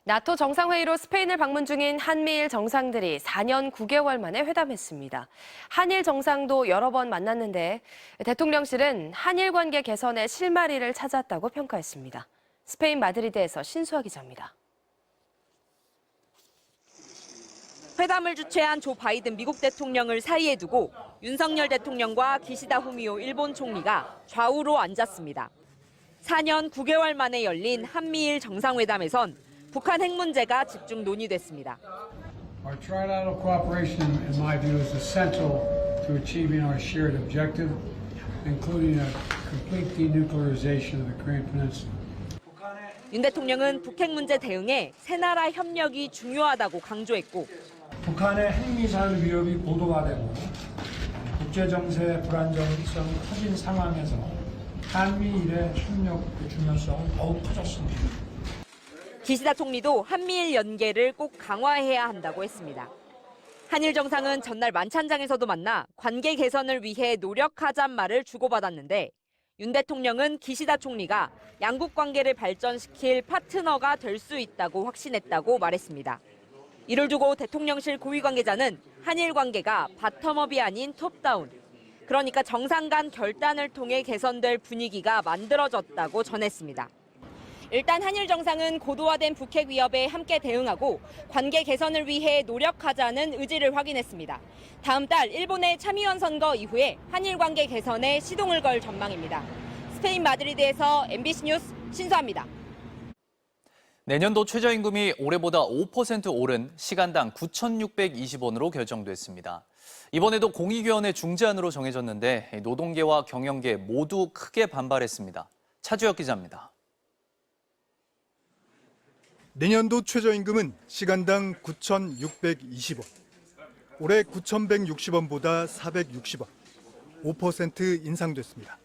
나토 정상회의로 스페인을 방문 중인 한미일 정상들이 4년 9개월 만에 회담했습니다. 한일 정상도 여러 번 만났는데 대통령실은 한일 관계 개선에 실마리를 찾았다고 평가했습니다. 스페인 마드리드에서 신수아 기자입니다. 회담을 주최한 조 바이든 미국 대통령을 사이에 두고 윤석열 대통령과 기시다 후미오 일본 총리가 좌우로 앉았습니다. 4년 9개월 만에 열린 한미일 정상회담에선 북한 핵 문제가 집중 논의됐습니다. Our trilateral cooperation, in my view, is essential to achieving our shared objective, including a complete denuclearization of the Korean Peninsula. 윤 대통령은 북핵 문제 대응에 세 나라 협력이 중요하다고 강조했고, 북한의 핵미사일 위협이 고도화되고 국제 정세의 불안정성이 커진 상황에서 한미일의 협력의 중요성은 더욱 커졌습니다. 기시다 총리도 한미일 연계를 꼭 강화해야 한다고 했습니다. 한일 정상은 전날 만찬장에서도 만나 관계 개선을 위해 노력하자는 말을 주고받았는데 윤 대통령은 기시다 총리가 양국 관계를 발전시킬 파트너가 될 수 있다고 확신했다고 말했습니다. 이를 두고 대통령실 고위 관계자는 한일 관계가 바텀업이 아닌 톱다운, 그러니까 정상 간 결단을 통해 개선될 분위기가 만들어졌다고 전했습니다. 일단 한일 정상은 고도화된 북핵 위협에 함께 대응하고 관계 개선을 위해 노력하자는 의지를 확인했습니다. 다음 달 일본의 참의원 선거 이후에 한일 관계 개선에 시동을 걸 전망입니다. 스페인 마드리드에서 MBC 뉴스 신수아입니다. 내년도 최저임금이 올해보다 5% 오른 시간당 9,620원으로 결정됐습니다. 이번에도 공익위원회 중재안으로 정해졌는데 노동계와 경영계 모두 크게 반발했습니다. 차주혁 기자입니다. 내년도 최저임금은 시간당 9,620원, 올해 9,160원보다 460원, 5% 인상됐습니다.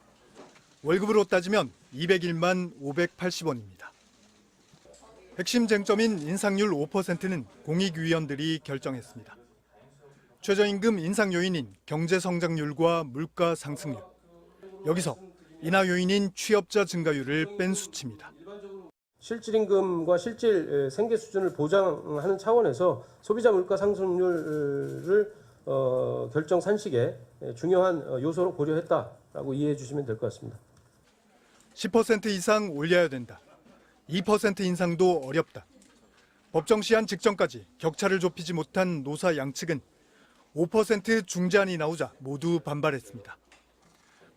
월급으로 따지면 201만 580원입니다. 핵심 쟁점인 인상률 5%는 공익위원들이 결정했습니다. 최저임금 인상 요인인 경제 성장률과 물가 상승률, 여기서 인하 요인인 취업자 증가율을 뺀 수치입니다. 실질임금과 실질 생계 수준을 보장하는 차원에서 소비자 물가 상승률을 결정 산식의 중요한 요소로 고려했다라고 이해해 주시면 될 것 같습니다. 10% 이상 올려야 된다. 2% 인상도 어렵다. 법정 시한 직전까지 격차를 좁히지 못한 노사 양측은 5% 중재안이 나오자 모두 반발했습니다.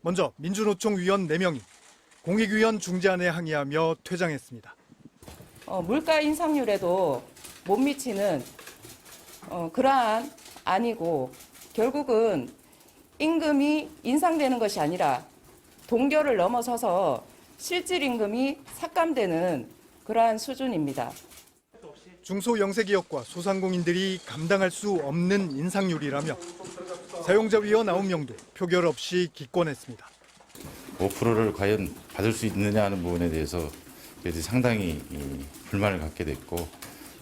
먼저 민주노총 위원 4명이 공익위원 중재안에 항의하며 퇴장했습니다. 물가 인상률에도 못 미치는 그러한 안이고 결국은 임금이 인상되는 것이 아니라 동결을 넘어서서 실질 임금이 삭감되는 그러한 수준입니다. 중소영세기업과 소상공인들이 감당할 수 없는 인상률이라며 사용자 위원 9명도 표결 없이 기권했습니다. 5%를 과연 받을 수 있느냐 하는 부분에 대해서 저희들이 상당히 불만을 갖게 됐고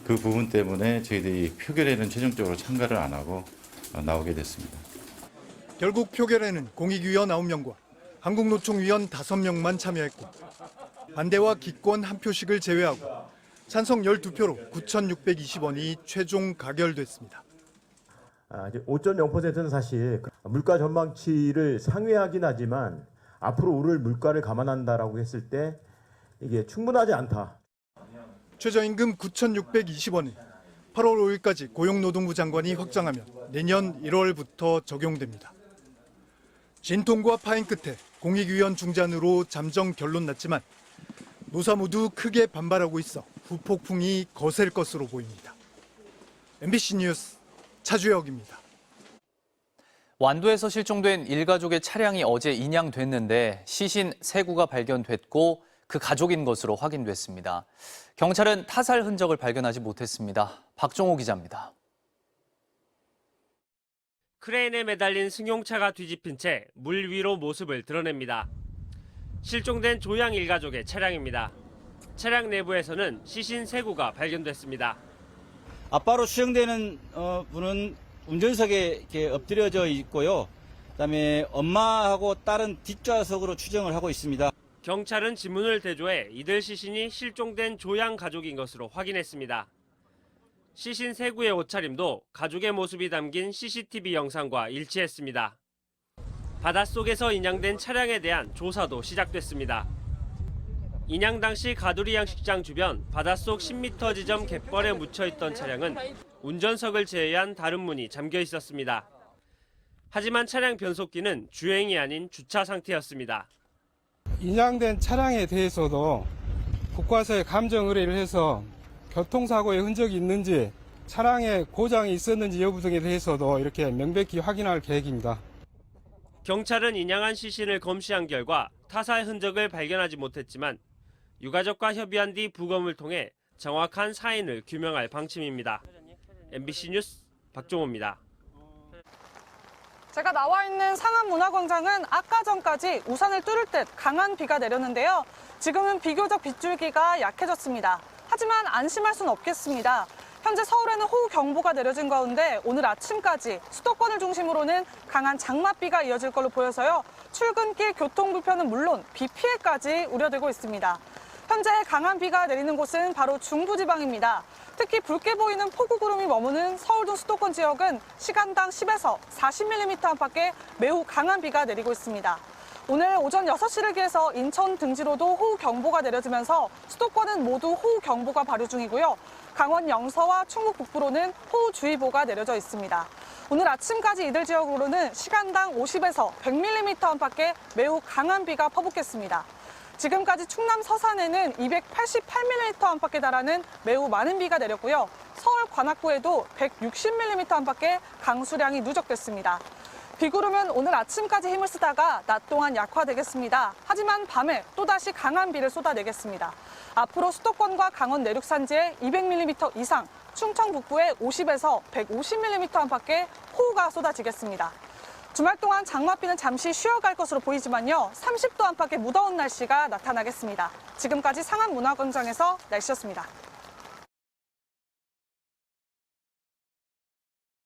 그 부분 때문에 저희들이 표결에는 최종적으로 참가를 안 하고 나오게 됐습니다. 결국 표결에는 공익위원 9명과 한국노총위원 5명만 참여했고 반대와 기권 한 표씩을 제외하고 찬성 12표로 9,620원이 최종 가결됐습니다. 5.0%는 사실 물가 전망치를 상회하긴 하지만 앞으로 오를 물가를 감안한다라고 했을 때 이게 충분하지 않다. 최저임금 9,620원은 8월 5일까지 고용노동부 장관이 확정하면 내년 1월부터 적용됩니다. 진통과 파행 끝에 공익위원 중재안으로 잠정 결론 났지만 노사 모두 크게 반발하고 있어 후폭풍이 거셀 것으로 보입니다. MBC 뉴스 차주혁입니다. 완도에서 실종된 일가족의 차량이 어제 인양됐는데 시신 3구가 발견됐고 그 가족인 것으로 확인됐습니다. 경찰은 타살 흔적을 발견하지 못했습니다. 박종호 기자입니다. 크레인에 매달린 승용차가 뒤집힌 채 물 위로 모습을 드러냅니다. 실종된 조양 일가족의 차량입니다. 차량 내부에서는 시신 3구가 발견됐습니다. 아빠로 추정되는 분은 운전석에 이렇게 엎드려져 있고요. 그다음에 엄마하고 딸은 뒷좌석으로 추정을 하고 있습니다. 경찰은 지문을 대조해 이들 시신이 실종된 조양 가족인 것으로 확인했습니다. 시신 3구의 옷차림도 가족의 모습이 담긴 CCTV 영상과 일치했습니다. 바닷속에서 인양된 차량에 대한 조사도 시작됐습니다. 인양 당시 가두리 양식장 주변 바닷속 10m 지점 갯벌에 묻혀있던 차량은 운전석을 제외한 다른 문이 잠겨 있었습니다. 하지만 차량 변속기는 주행이 아닌 주차 상태였습니다. 인양된 차량에 대해서도 국과서에 감정 의뢰를 해서 교통사고의 흔적이 있는지 차량에 고장이 있었는지 여부 등에 대해서도 이렇게 명백히 확인할 계획입니다. 경찰은 인양한 시신을 검시한 결과 타살 흔적을 발견하지 못했지만 유가족과 협의한 뒤 부검을 통해 정확한 사인을 규명할 방침입니다. MBC 뉴스 박종호입니다. 제가 나와 있는 상암문화광장은 아까 전까지 우산을 뚫을 듯 강한 비가 내렸는데요. 지금은 비교적 빗줄기가 약해졌습니다. 하지만 안심할 수는 없겠습니다. 현재 서울에는 호우경보가 내려진 가운데 오늘 아침까지 수도권을 중심으로는 강한 장맛비가 이어질 걸로 보여서요. 출근길 교통불편은 물론 비 피해까지 우려되고 있습니다. 현재 강한 비가 내리는 곳은 바로 중부지방입니다. 특히 붉게 보이는 폭우구름이 머무는 서울 등 수도권 지역은 시간당 10에서 40mm 안팎의 매우 강한 비가 내리고 있습니다. 오늘 오전 6시를 기해서 인천 등지로도 호우경보가 내려지면서 수도권은 모두 호우경보가 발효 중이고요. 강원 영서와 충북 북부로는 호우주의보가 내려져 있습니다. 오늘 아침까지 이들 지역으로는 시간당 50에서 100mm 안팎의 매우 강한 비가 퍼붓겠습니다. 지금까지 충남 서산에는 288mm 안팎에 달하는 매우 많은 비가 내렸고요. 서울 관악구에도 160mm 안팎의 강수량이 누적됐습니다. 비구름은 오늘 아침까지 힘을 쓰다가 낮 동안 약화되겠습니다. 하지만 밤에 또다시 강한 비를 쏟아내겠습니다. 앞으로 수도권과 강원 내륙 산지에 200mm 이상, 충청 북부에 50에서 150mm 안팎의 호우가 쏟아지겠습니다. 주말 동안 장맛비는 잠시 쉬어갈 것으로 보이지만요. 30도 안팎의 무더운 날씨가 나타나겠습니다. 지금까지 상암문화광장에서 날씨였습니다.